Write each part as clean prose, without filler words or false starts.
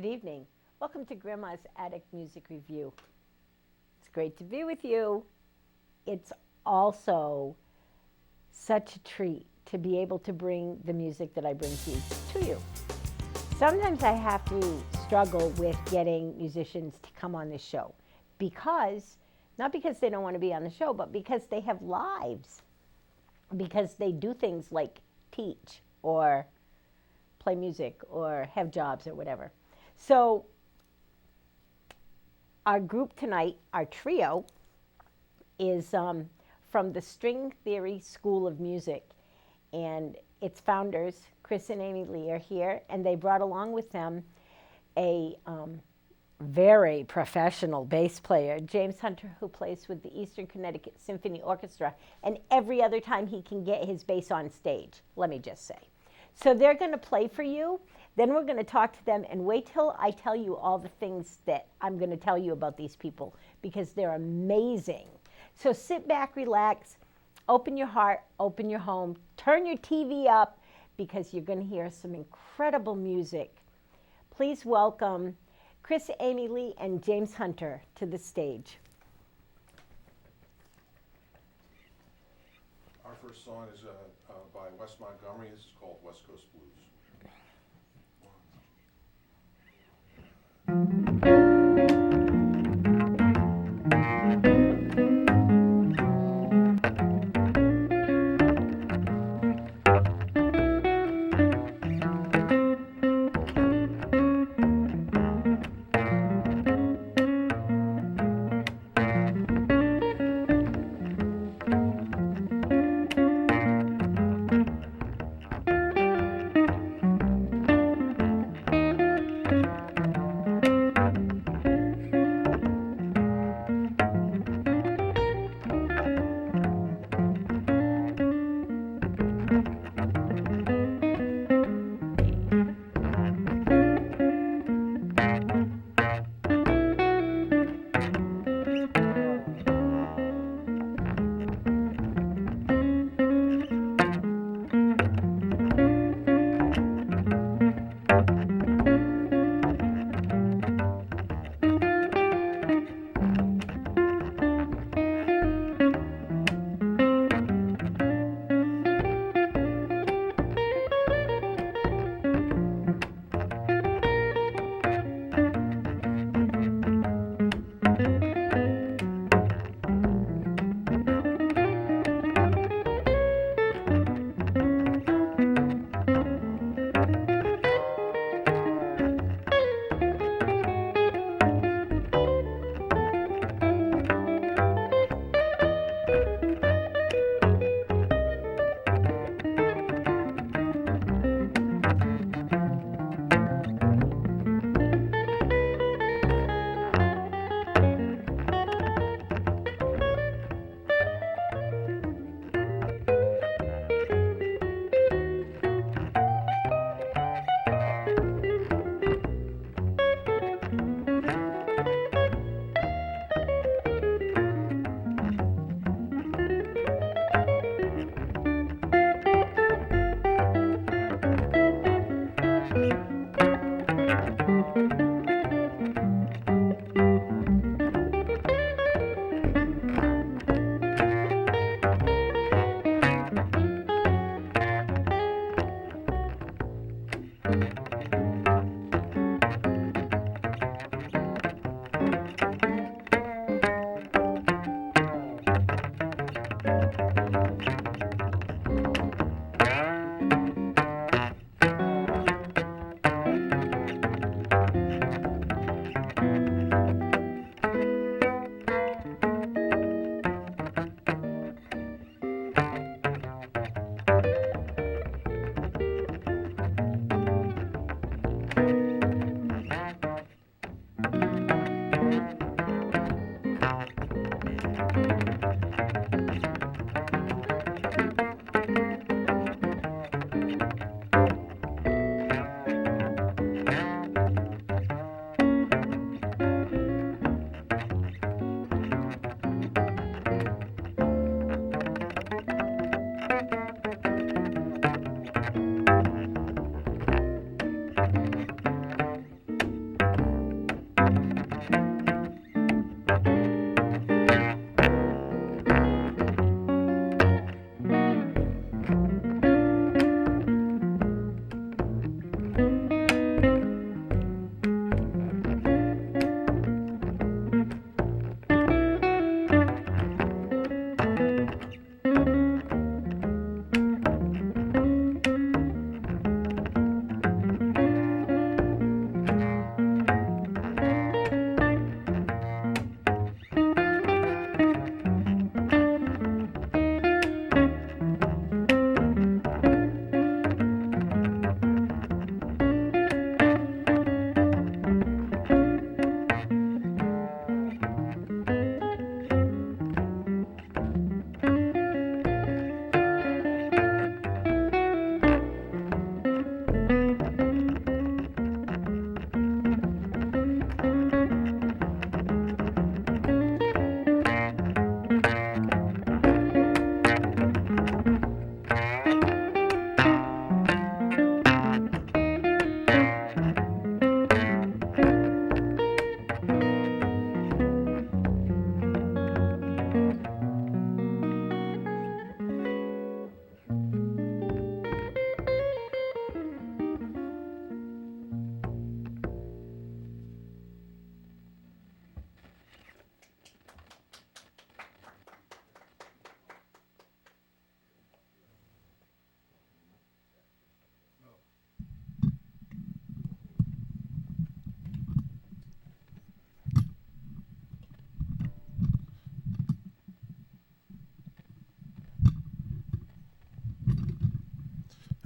Good evening. Welcome to Grandma's Attic Music Review. It's great to be with you. It's also such a treat to be able to bring the music that I bring to you. Sometimes I have to struggle with getting musicians to come on this show because, not because they don't want to be on the show, but because they have lives, because they do things like teach or play music or have jobs or whatever. So our group tonight, our trio, is from the String Theory School of Music. And its founders, Chris and Amy Lee, are here. And they brought along with them a very professional bass player, James Hunter, who plays with the Eastern Connecticut Symphony Orchestra. And every other time he can get his bass on stage, let me just say. So they're going to play for you. Then we're going to talk to them, and wait till I tell you all the things that I'm going to tell you about these people, because they're amazing. So sit back, relax, open your heart, open your home, turn your TV up, because you're going to hear some incredible music. Please welcome Chris, Amy Lee, and James Hunter to the stage. Our first song is by Wes Montgomery. This is called West Coast Blues.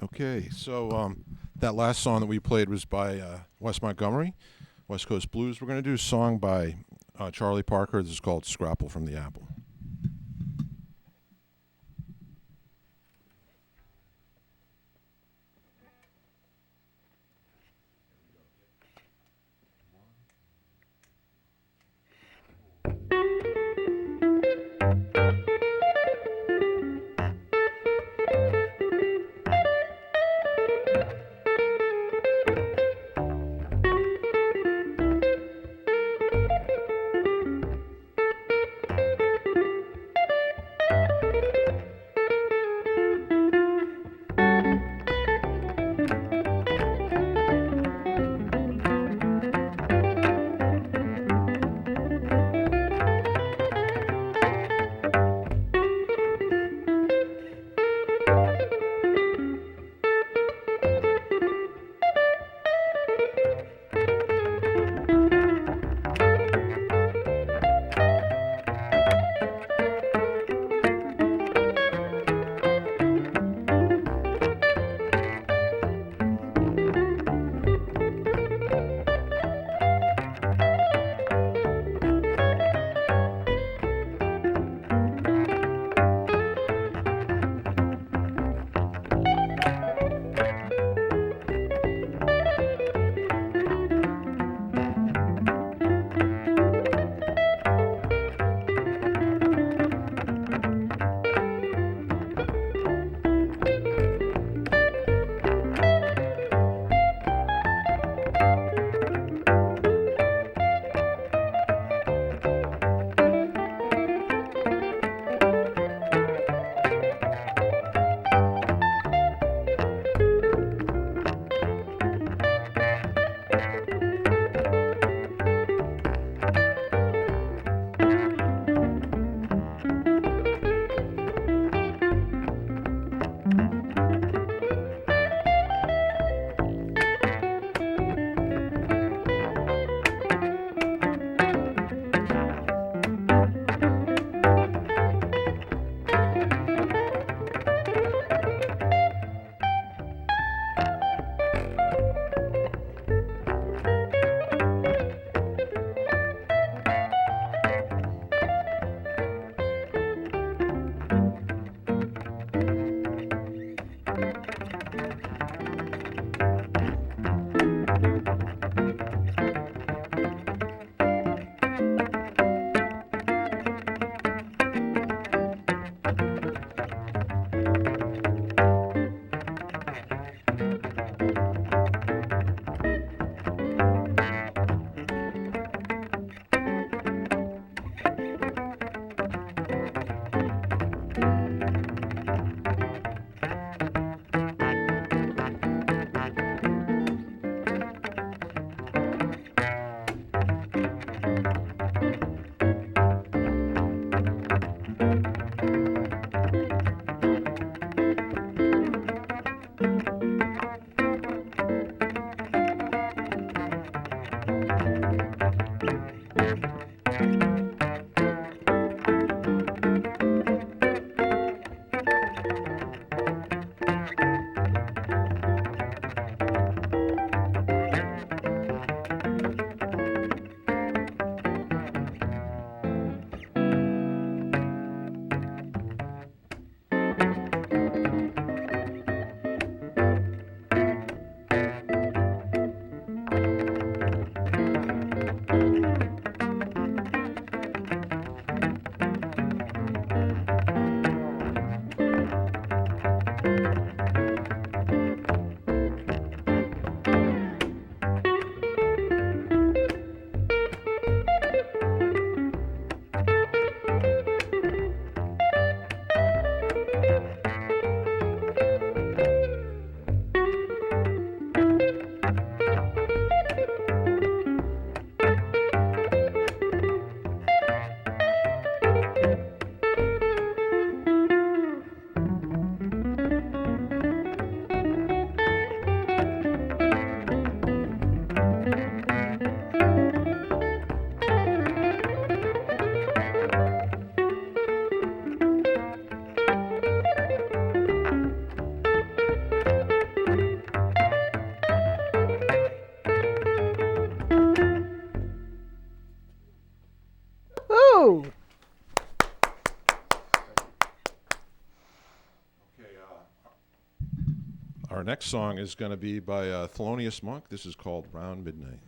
Okay, so that last song that we played was by Wes Montgomery, West Coast Blues. We're going to do a song by Charlie Parker. This is called Scrapple from the Apple. you. Our next song is going to be by Thelonious Monk. This is called Round Midnight.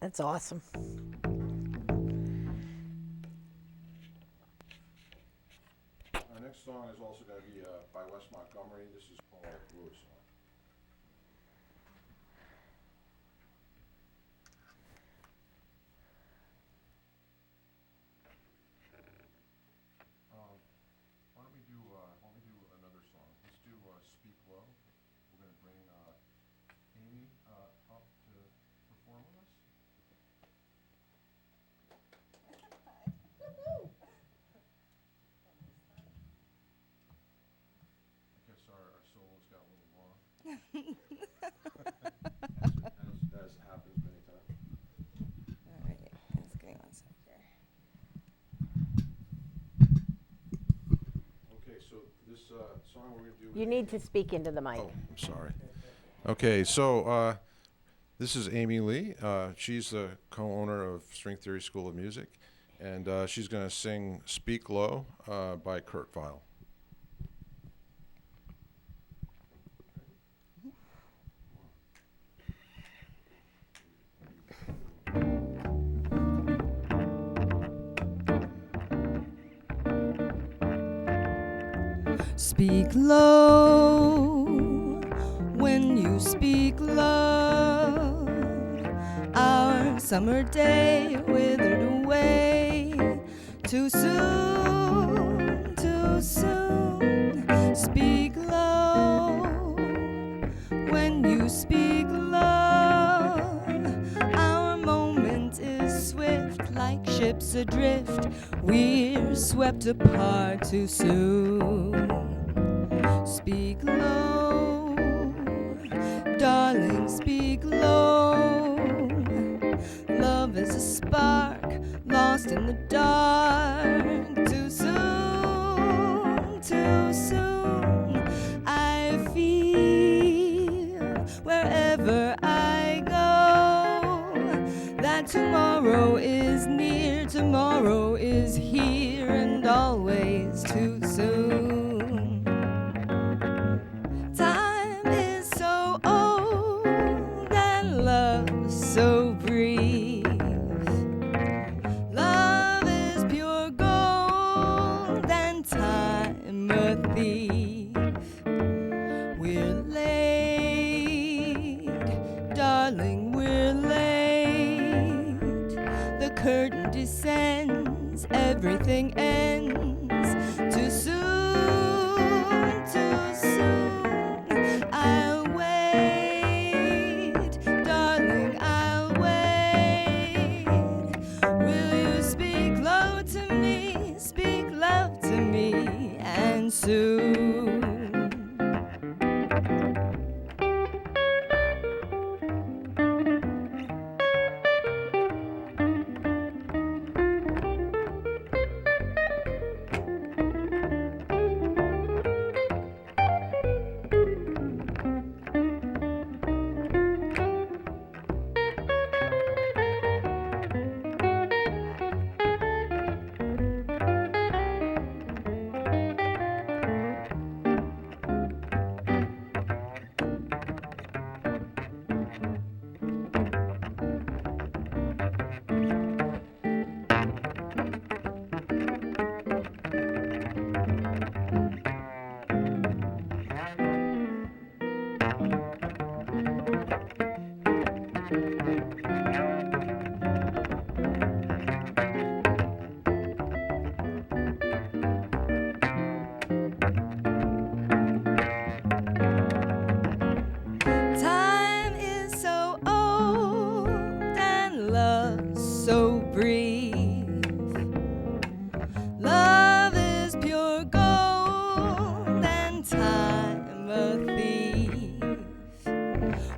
That's awesome. Our next song is also going to be by Wes Montgomery. This is called Blues Song. Why don't we do another song? Let's do Speak Low. We're going to bring Amy up to perform with us. I guess our solos got a little long. as happens many times. All right, let's give me one sec here. Okay, so this song we're going to do... You need to speak into the mic. Oh, I'm sorry. Okay, so this is Amy Lee. She's the co-owner of String Theory School of Music, and she's going to sing Speak Low by Kurt Weill. Speak low when you speak love. Our summer day withered away too soon, too soon. Speak low when you speak love. Our moment is swift like ships adrift. We're swept apart too soon. Speak low, darling, speak low. Love is a spark lost in the dark. Too soon, too soon. I feel wherever I go that tomorrow is near, tomorrow is here, and always too soon. Time is so old and love so brief. Love is pure gold and time a thief. We're late, darling, we're late. The curtain descends, everything ends. Too soon, too soon. I'll wait, darling, I'll wait. Will you speak low to me, speak love to me, and soon? Time is so old and love so brief. Love is pure gold and time a thief.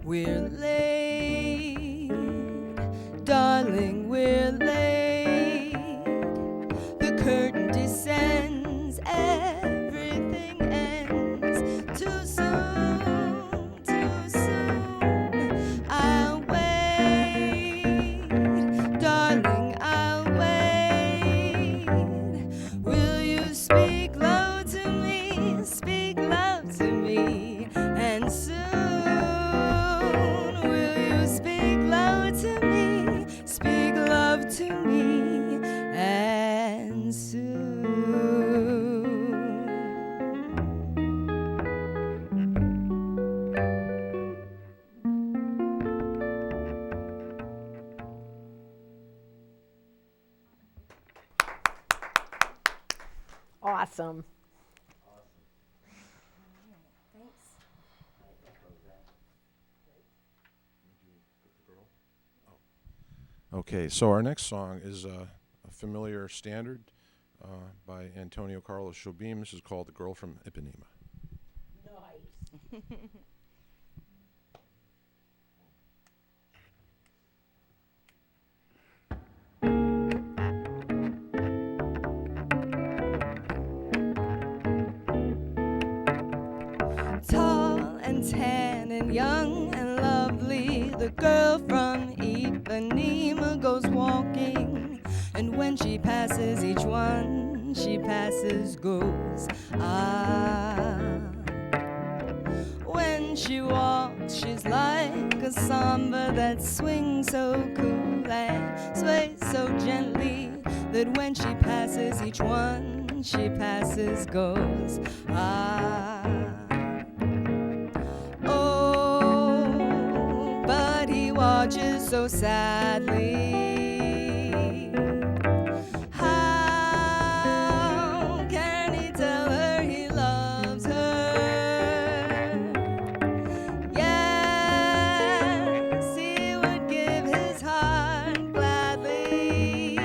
We're late, darling, we're late. The curtain descends, everything ends. Too soon, too soon. I'll wait, darling, I'll wait. Will you speak low to me, speak love to me, and soon will you speak low to me, speak love to me, and soon. Awesome. Okay, so our next song is a familiar standard by Antonio Carlos Jobim. This is called "The Girl from Ipanema." Nice. Tall and tan and young and lovely, the girl from Ipanema goes walking, and when she passes each one, she passes goes. Ah, when she walks, she's like a samba that swings so cool and sways so gently that when she passes each one, one she passes goes. Ah, oh, but he watches so sadly. How can he tell her he loves her? Yes, he would give his heart gladly.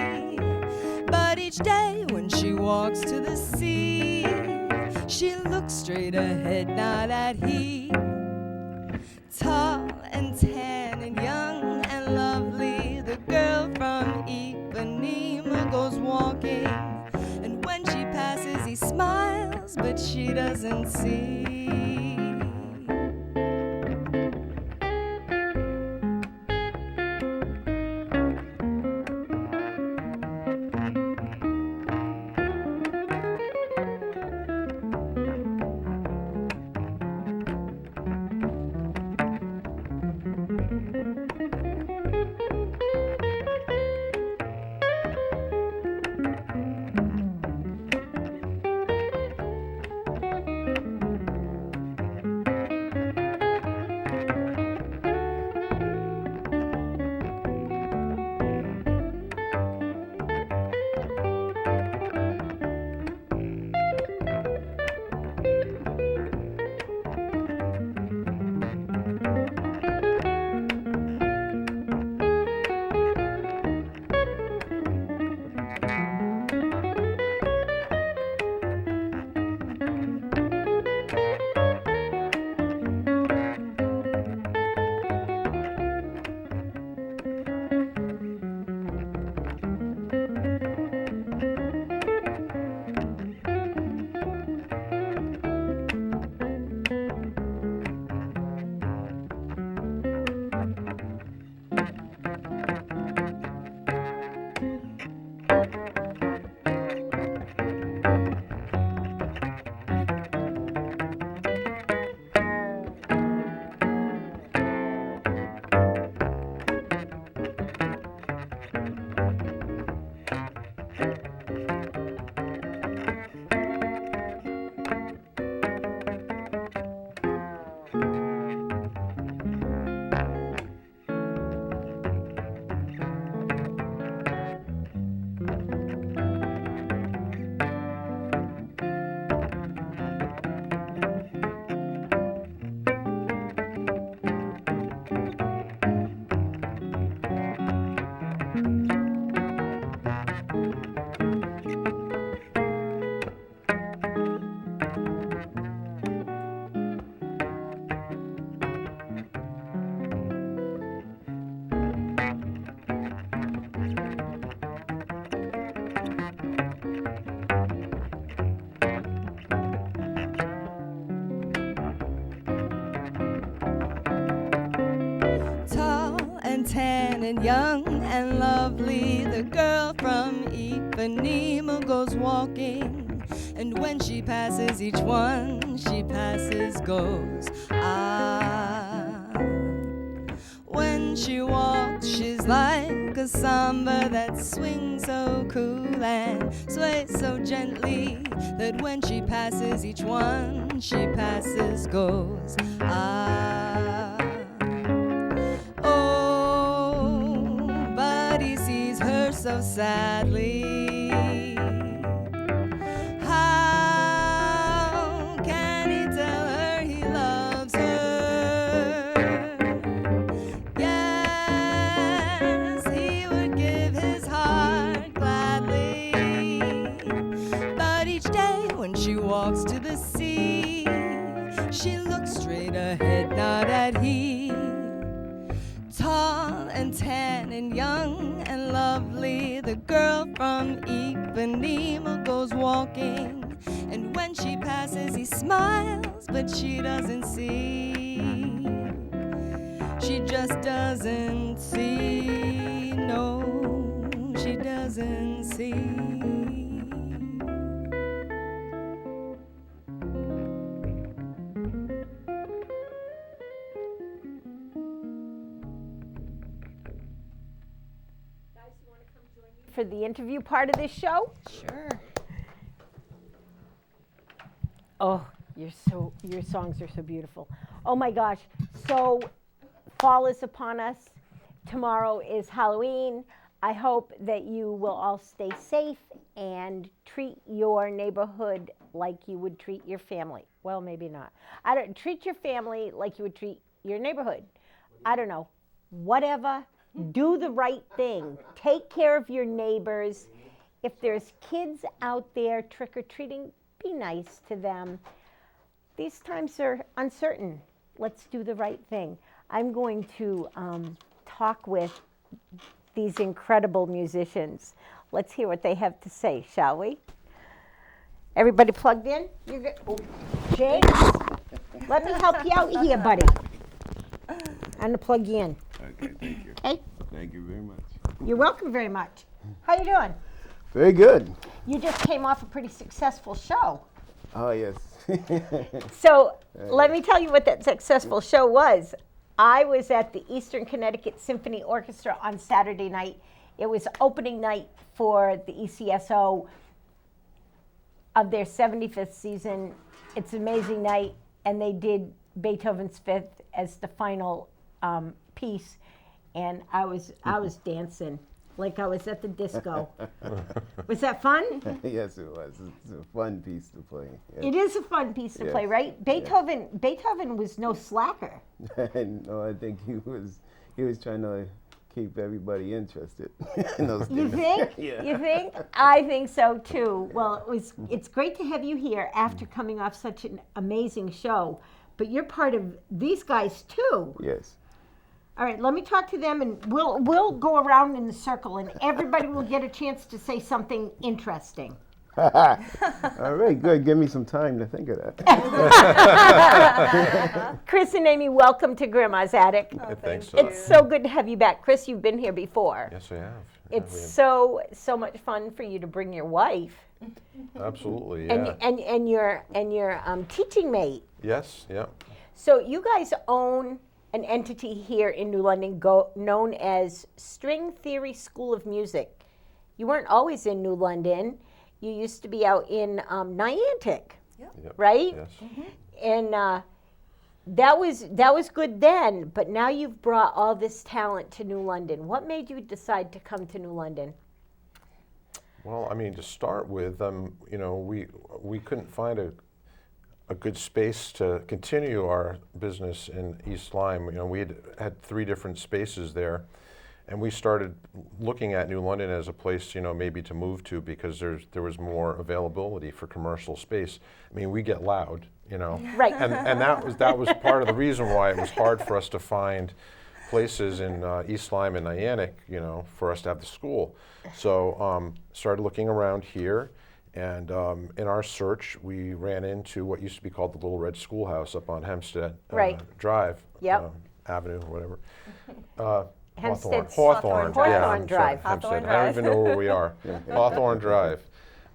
But each day when she walks to the sea, she looks straight ahead, not at he. Tall and tan and young and lovely, the girl from Ipanema goes walking. And when she passes, he smiles, but she doesn't see. Tan and young and lovely, the girl from Ipanema goes walking. And when she passes, each one she passes goes. Ah, when she walks, she's like a samba that swings so cool and sways so gently that when she passes, each one she passes goes. Ah, so sadly. How can he tell her he loves her? Yes, he would give his heart gladly. But each day when she walks to the sea, she looks straight ahead, not at he. Tall and tan and young and lovely, the girl from Ipanema goes walking. And when she passes, he smiles, but she doesn't see. She just doesn't see. No, she doesn't see. For the interview part of this show. Sure. Oh, your songs are so beautiful. Oh my gosh. So fall is upon us. Tomorrow is Halloween. I hope that you will all stay safe and treat your neighborhood like you would treat your family. Well, maybe not. I don't treat your family like you would treat your neighborhood. I don't know. Whatever. Do the right thing. Take care of your neighbors. If there's kids out there trick-or-treating, be nice to them. These times are uncertain. Let's do the right thing. I'm going to talk with these incredible musicians. Let's hear what they have to say, shall we? Everybody plugged in? You're good. Oh, James, let me help you out here, buddy. I'm gonna plug you in. Okay, thank you. Okay? Thank you very much. You're welcome very much. How you doing? Very good. You just came off a pretty successful show. Oh, yes. So let me tell you what that successful show was. I was at the Eastern Connecticut Symphony Orchestra on Saturday night. It was opening night for the ECSO of their 75th season. It's an amazing night, and they did Beethoven's Fifth as the final piece, and I was dancing like I was at the disco. Was that fun? Yes, it was. It's a fun piece to play. Yes. It is a fun piece to play, Yes. right? Beethoven was no slacker. No, I think he was trying to keep everybody interested in those You things. think? Yeah. You think? I think so too. Well, it's great to have you here after coming off such an amazing show. But you're part of these guys too. Yes. All right, let me talk to them, and we'll go around in the circle, and everybody will get a chance to say something interesting. All right, good. Give me some time to think of that. Chris and Amy, welcome to Grandma's Attic. Oh, Thanks. It's so good to have you back. Chris, you've been here before. Yes, I have. It's so much fun for you to bring your wife Absolutely, yeah. and your teaching mate. Yes, yeah. So you guys own an entity here in New London known as String Theory School of Music. You weren't always in New London. You used to be out in Niantic, Yep. right? Yes. And that was good then, but now you've brought all this talent to New London. What made you decide to come to New London? Well, I mean, to start with, you know, we couldn't find a good space to continue our business in East Lyme. You know, we had 3 different spaces there, and we started looking at New London as a place, you know, maybe to move to because there was more availability for commercial space. I mean, we get loud, you know, Right. and that was part of the reason why it was hard for us to find places in East Lyme and Niantic, you know, for us to have the school. So started looking around here. And in our search, we ran into what used to be called the Little Red Schoolhouse up on Hempstead Right. Drive, Yep. Avenue, or whatever. Hempstead's- Hawthorne, Hawthorne yeah, I'm Drive. sorry, Hempstead. Hawthorne I don't Drive. even know where we are. Hawthorne Drive.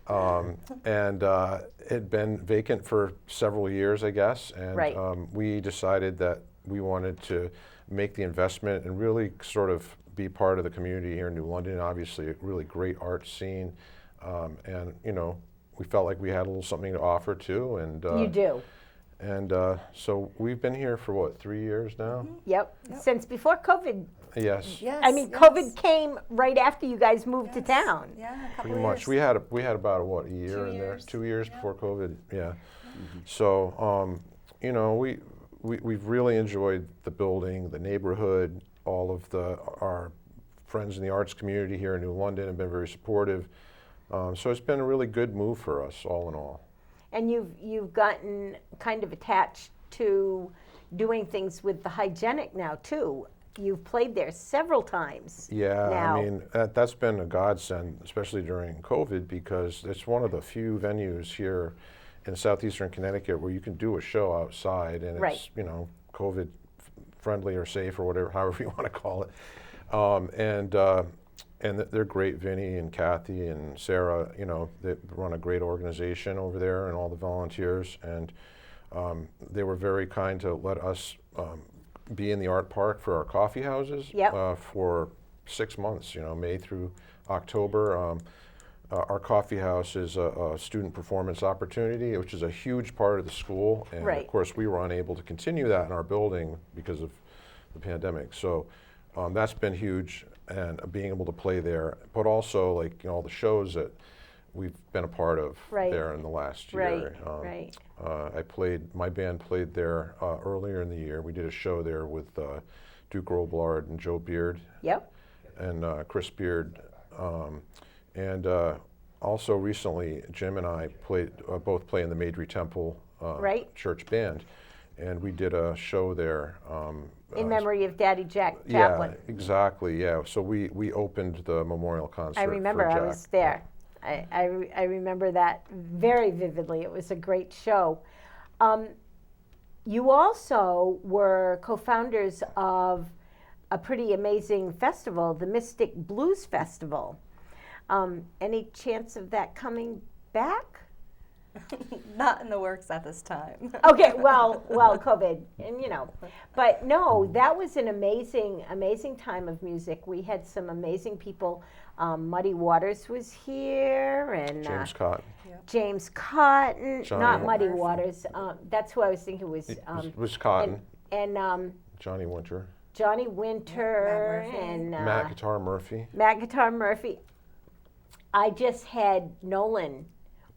And it had been vacant for several years, I guess. And Right. we decided that we wanted to make the investment and really sort of be part of the community here in New London. Obviously, a really great art scene. And, you know, we felt like we had a little something to offer too. And, You do. And so we've been here for what, 3 years now? Yep. Since before COVID. Yes, Yes. I mean, yes. COVID came right after you guys moved to town. Yeah, a couple pretty much. years. We had about what, a year 2 in there, years. 2 years Yep. before COVID. Yeah. So you know, we've really enjoyed the building, the neighborhood, all of our friends in the arts community here in New London have been very supportive. So it's been a really good move for us, all in all. And you've gotten kind of attached to doing things with the hygienic now too. You've played there several times. Yeah, now. I mean, that's been a godsend, especially during COVID, because it's one of the few venues here in southeastern Connecticut where you can do a show outside and Right. it's, you know, COVID friendly or safe or whatever, however you want to call it. And they're great, Vinny and Kathy and Sarah, you know, they run a great organization over there and all the volunteers. And they were very kind to let us be in the art park for our coffee houses Yep. for 6 months, you know, May through October. our coffee house is a student performance opportunity, which is a huge part of the school. And Right. of course, we were unable to continue that in our building because of the pandemic. So that's been huge, and being able to play there, but also like all the shows that we've been a part of Right. there in the last Right, year. right. My band played there earlier in the year. We did a show there with Duke Roblard and Joe Beard Yep. and Chris Beard. And also recently, Jim and I both play in the Maidry Temple Right. church band, and we did a show there. In memory of Daddy Jack Yeah, Chaplin. exactly. Yeah, so we opened the memorial concert. I remember, for I Jack. was there. I remember that very vividly. It was a great show. You also were co-founders of a pretty amazing festival, the Mystic Blues Festival. Any chance of that coming back? Not in the works at this time. Okay, well, COVID, and but no, that was an amazing time of music. We had some amazing people. Muddy Waters was here, and James Cotton. Johnny not Win- Muddy Waters. That's who I was thinking was. Was Cotton. And Johnny Winter. Johnny Winter Matt Murphy. and Matt Guitar Murphy. Matt Guitar Murphy. I just had Nolan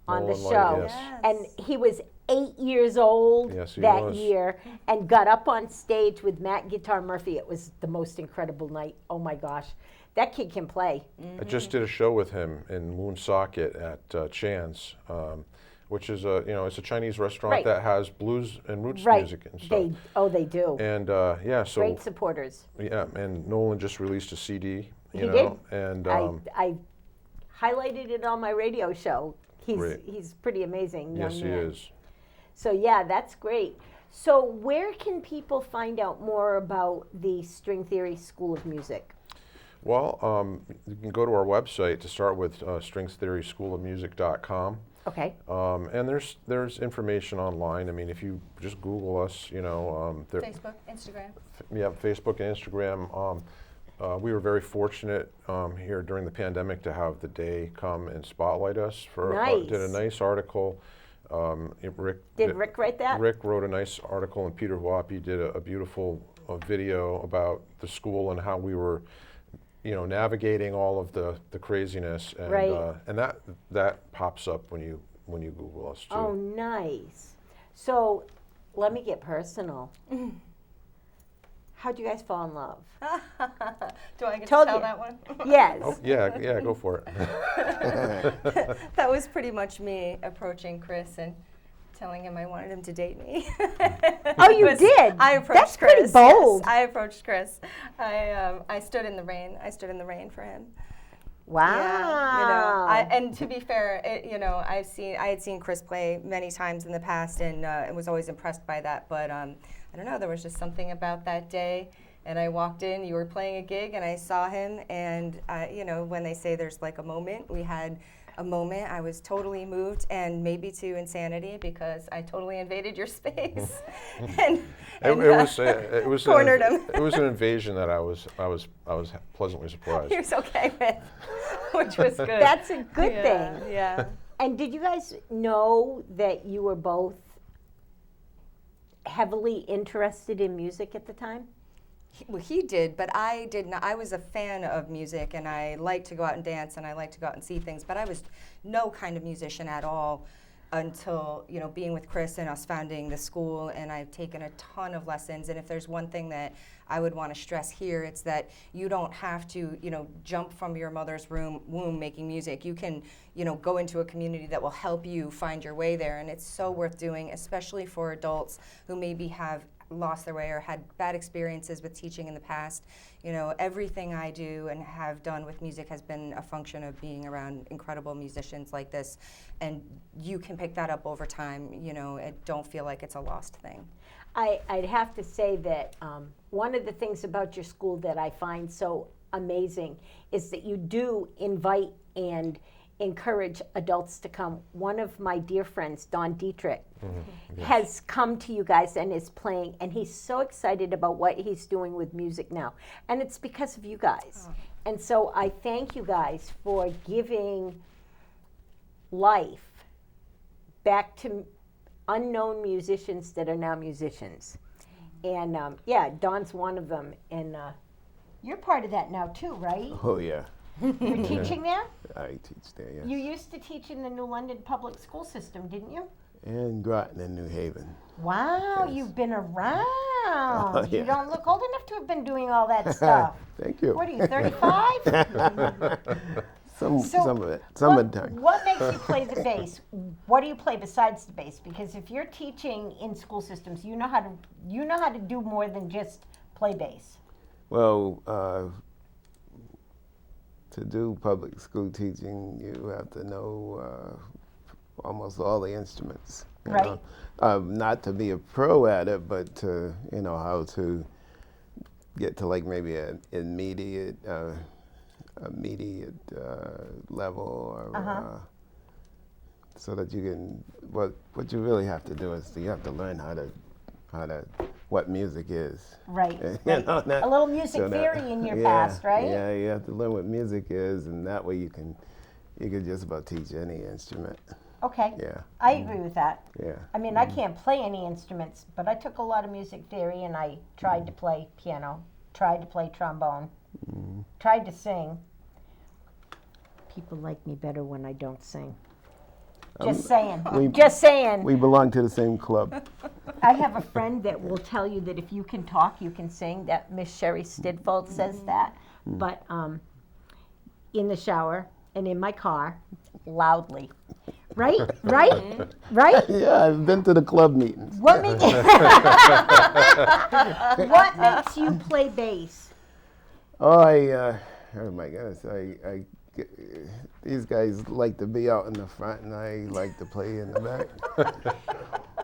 on the Nolan show, Light, yes. and he was 8 years old Yes, he that was. year, and got up on stage with Matt Guitar Murphy. It was the most incredible night. Oh my gosh, that kid can play. I just did a show with him in Woonsocket at Chan's, which is it's a Chinese restaurant Right. that has blues and roots Right? music and stuff. They do. And so Great supporters. yeah, and Nolan just released a CD. He did. And I highlighted it on my radio show. Great. He's pretty amazing. yes, young he man. is. So yeah, that's great. So where can people find out more about the String Theory School of Music? Well, you can go to our website to start with, stringstheoryschoolofmusic.com. Okay. And there's information online. I mean, if you just Google us, Facebook, Instagram. Facebook and Instagram. We were very fortunate here during the pandemic to have the Day come and spotlight us. Nice. Did a nice article. Did Rick write that? Rick wrote a nice article, and Peter Whoppy did a beautiful video about the school and how we were, navigating all of the craziness. And, Right. And that pops up when you Google us too. Oh, nice. So let me get personal. How'd you guys fall in love? Do I get Told to tell you. that one? Yes. Oh, yeah, go for it. That was pretty much me approaching Chris and telling him I wanted him to date me. Oh, you did? I approached That's Chris. pretty bold. Yes, I approached Chris. I stood in the rain. I stood in the rain for him. Wow. Yeah, and to be fair, I had seen Chris play many times in the past, and was always impressed by that. But I don't know, there was just something about that day. And I walked in, you were playing a gig, and I saw him. And when they say there's like a moment, we had a moment. I was totally moved, and maybe to insanity, because I totally invaded your space. and It was cornered him. It was an invasion that I was pleasantly surprised. He was okay with, which was good. That's a good Yeah, thing. Yeah. And did you guys know that you were both heavily interested in music at the time? Well, he did, but I did not. I was a fan of music, and I liked to go out and dance, and I liked to go out and see things, but I was no kind of musician at all until, being with Chris and us founding the school, and I've taken a ton of lessons. And if there's one thing that I would want to stress here, it's that you don't have to, jump from your mother's womb making music. You can, go into a community that will help you find your way there, and it's so worth doing, especially for adults who maybe have lost their way or had bad experiences with teaching in the past. Everything I do and have done with music has been a function of being around incredible musicians like this, and you can pick that up over time. I don't feel like it's a lost thing. I'd have to say that one of the things about your school that I find so amazing is that you do invite and encourage adults to come. One of my dear friends, Don Dietrich, Yes. has come to you guys and is playing, and he's so excited about what he's doing with music now. And it's because of you guys. And so I thank you guys for giving life back to unknown musicians that are now musicians. And yeah, Don's one of them. And you're part of that now too, right? Oh, yeah. You're teaching there? I teach there, yes. You used to teach in the New London public school system, didn't you? In Groton and New Haven. Wow, Yes. you've been around. Oh, yeah. You don't look old enough to have been doing all that stuff. Thank you. What are you, 35? Some So, of it. Some of the time. What makes you play the bass? What do you play besides the bass? Because if you're teaching in school systems, you know how to do more than just play bass. Well, to do public school teaching, you have to know almost all the instruments. you Right. know. Not to be a pro at it, but to, how to get to like maybe an immediate level, or, so that you can. What you really have to do is you have to learn how to what music is. Right. You right. know, that- A little music so that- theory in your yeah, past, right? Yeah, you have to learn what music is, and that way you can just about teach any instrument. Okay. Yeah. I agree with that. Yeah. I mean, I can't play any instruments, but I took a lot of music theory and I tried to play piano, tried to play trombone, tried to sing. People like me better when I don't sing. Just saying. Just saying. We belong to the same club. I have a friend that will tell you that if you can talk, you can sing. That Miss Sherry Stidfold says that. But in the shower and in my car, loudly. Right? Right? Right? Yeah, I've been to the club meetings. What makes What makes you play bass? Oh, oh my goodness, these guys like to be out in the front, and I like to play in the back.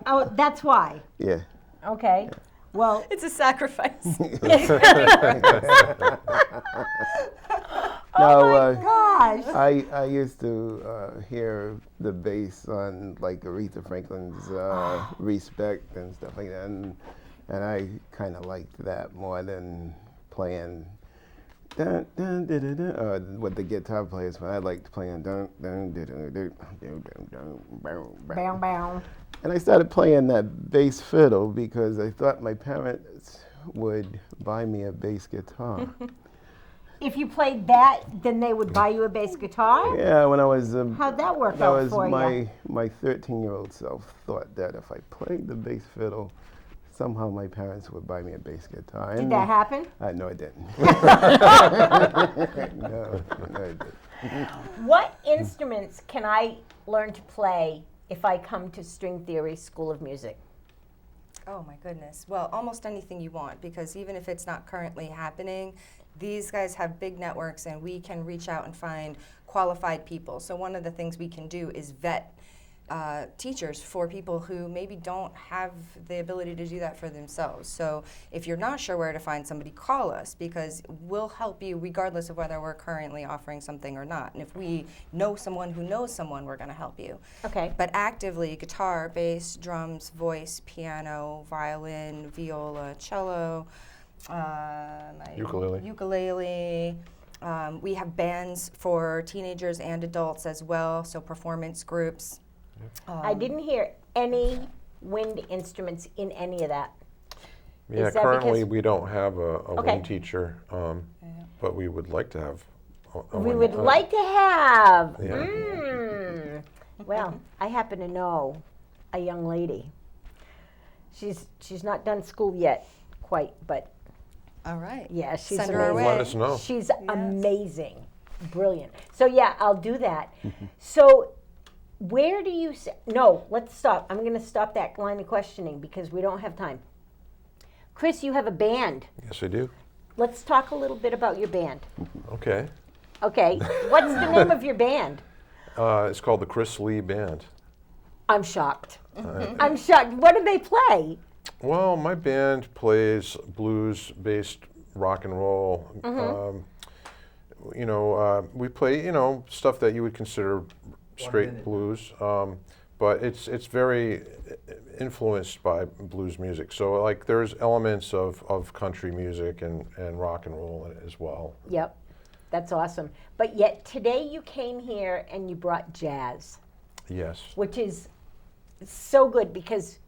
Oh, that's why. Yeah. Okay. Well, It's a sacrifice. oh my gosh. I used to hear the bass on like Aretha Franklin's Respect and stuff like that, and I kind of liked that more than playing dun, dun, dun, dun, dun, what the guitar players. But I liked playing dun, dun, dun, dun, dun, dun, dun, dun, bow, bow. Bow, bow. And I started playing that bass fiddle because I thought my parents would buy me a bass guitar. If you played that, then they would buy you a bass guitar? Yeah, when I was How'd that work that out was for you? my 13-year-old self thought that if I played the bass fiddle, somehow my parents would buy me a bass guitar. Did that happen? No, it didn't. no, it didn't. What instruments can I learn to play if I come to String Theory School of Music? Oh my goodness. Well, almost anything you want, because even if it's not currently happening, these guys have big networks and we can reach out and find qualified people. So one of the things we can do is vet teachers for people who maybe don't have the ability to do that for themselves. So if you're not sure where to find somebody, call us, because we'll help you regardless of whether we're currently offering something or not. And if we know someone who knows someone, we're going to help you. Okay. But actively, guitar, bass, drums, voice, piano, violin, viola, cello, ukulele. We have bands for teenagers and adults as well, so performance groups. I didn't hear any wind instruments in any of that. Yeah, Is that currently because- we don't have a Okay. wind teacher, but we would like to have a We wind- would like to have. Yeah. Well, I happen to know a young lady. She's not done school yet, quite, but All right. yeah, she's Send her our amazing. way. Let us know. She's amazing, brilliant. So yeah, I'll do that. So where do you no, let's stop. I'm going to stop that line of questioning because we don't have time. Chris, you have a band. Yes, I do. Let's talk a little bit about your band. Okay. Okay, what's the name of your band? It's called the Chris Lee Band. I'm shocked. I'm shocked. What do they play? Well, my band plays blues-based rock and roll. We play, stuff that you would consider straight blues, but it's very influenced by blues music. So like there's elements of country music and rock and roll in it as well. Yep, that's awesome. But yet today you came here and you brought jazz. Yes. which is so good because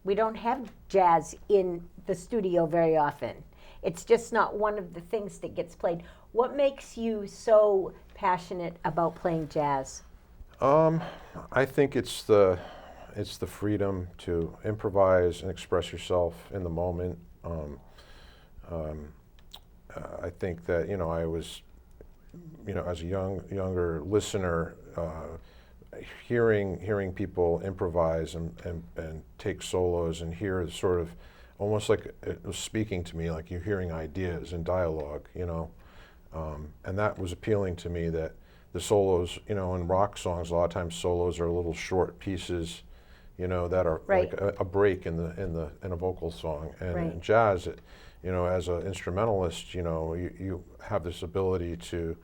we don't have jazz in the studio very often. It's just not one of the things that gets played. What makes you so passionate about playing jazz? I think it's the freedom to improvise and express yourself in the moment. I think that I was, as a younger listener, hearing people improvise and take solos and hear sort of almost like it was speaking to me, like you're hearing ideas and dialogue, and that was appealing to me. That the solos, in rock songs, a lot of times solos are little short pieces, that are Right. like a break in a vocal song. And Right. in jazz, as an instrumentalist, you have this ability to,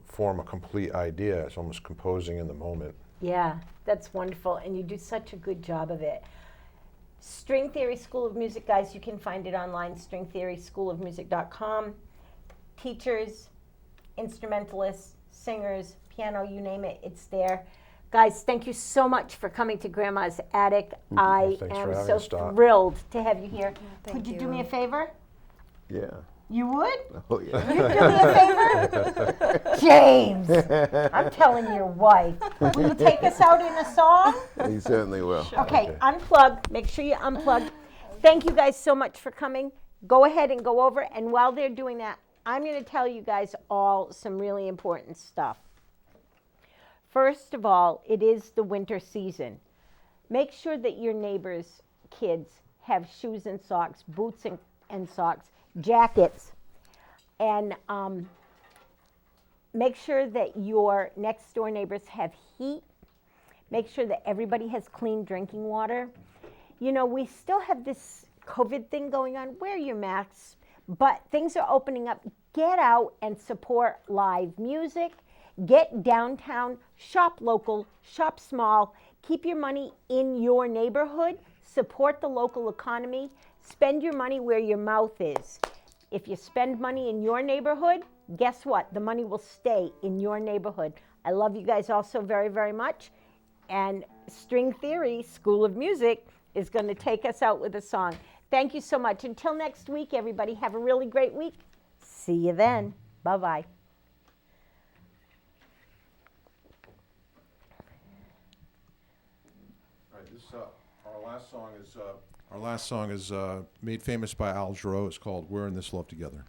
form a complete idea. It's almost composing in the moment. Yeah, that's wonderful, and you do such a good job of it. String Theory School of Music, guys, you can find it online, stringtheoryschoolofmusic.com. Teachers, instrumentalists, singers, piano, you name it, it's there. Guys, thank you so much for coming to Grandma's Attic. I Thanks am for having so us, Dot. thrilled to have you here. thank Could you do you. me a favor? Yeah. You would? Oh, yeah. You do me a favor? James, I'm telling your wife. Will you take us out in a song? You certainly will. Okay, unplug. Make sure you unplug. Thank you guys so much for coming. Go ahead and go over, and while they're doing that, I'm going to tell you guys all some really important stuff. First of all, it is the winter season. Make sure that your neighbors' kids have shoes and socks, boots and socks, jackets, and make sure that your next door neighbors have heat. Make sure that everybody has clean drinking water. We still have this COVID thing going on. Wear your masks, but things are opening up. Get out and support live music. Get downtown, shop local, shop small. Keep your money in your neighborhood. Support the local economy. Spend your money where your mouth is. If you spend money in your neighborhood, guess what? The money will stay in your neighborhood. I love you guys all so very, very much. And String Theory School of Music is going to take us out with a song. Thank you so much. Until next week, everybody, have a really great week. See you then. Bye-bye. All right, this our last song is made famous by Al Jarreau. It's called "We're in This Love Together."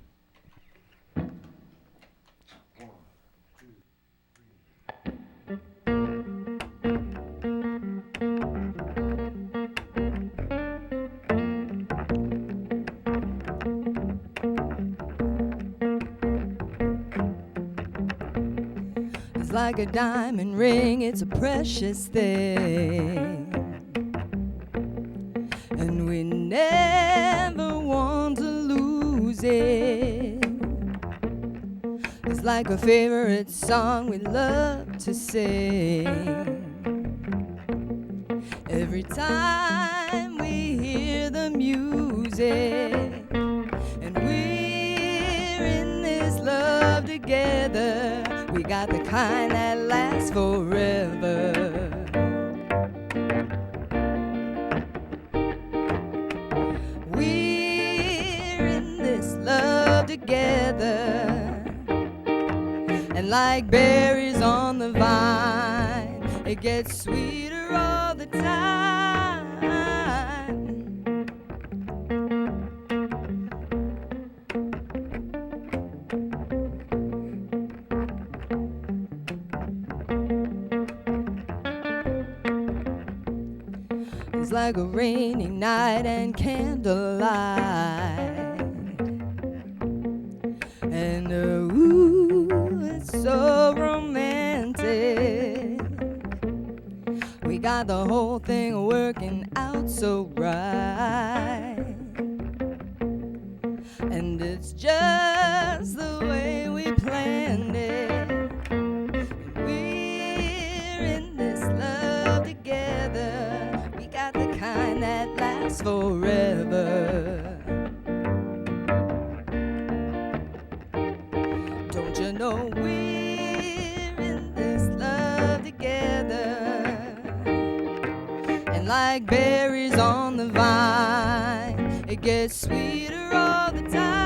It's like a diamond ring, it's a precious thing. And we never want to lose it. It's like a favorite song we love to sing. Every time we hear the music, and we're in this love together. We got the kind that lasts forever. We're in this love together. And like berries on the vine, it gets sweeter all the time. It's like a rainy night and candlelight. And ooh, it's so romantic. We got the whole thing working out so right. And it's just the way we planned it. We're in this love together. We got the kind that lasts forever. Don't you know we're in this love together? like berries on the vine. It gets sweeter all the time.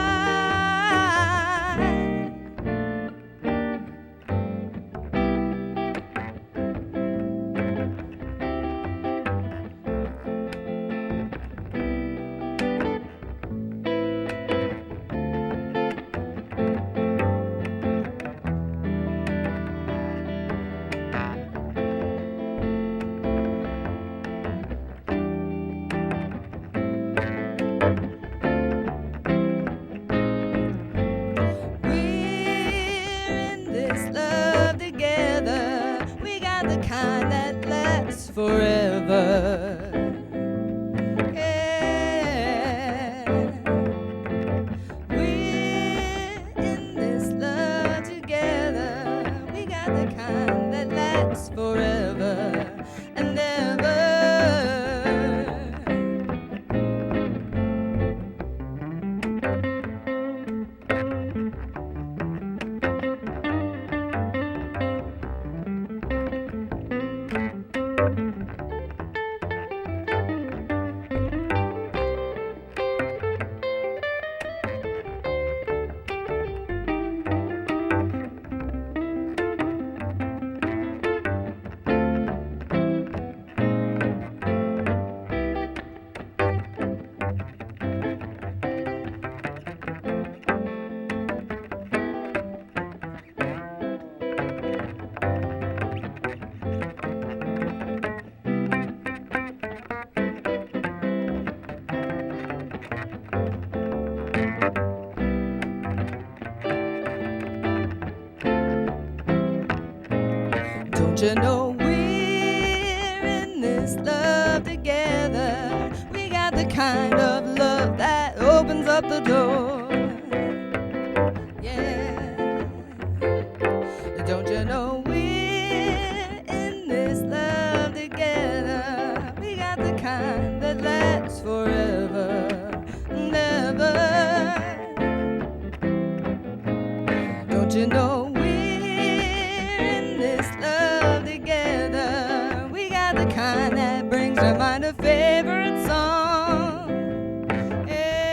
Forever. Yeah. We're in this love together. We got the kind that lasts forever and ever. Don't you know we're in this love together? We got the kind of love that opens up the door. Yeah. Don't you know we're in this love together? We got the kind that lasts forever and ever. Don't you know we're in this love together? We got the kind that brings to mind a favorite song. Yeah.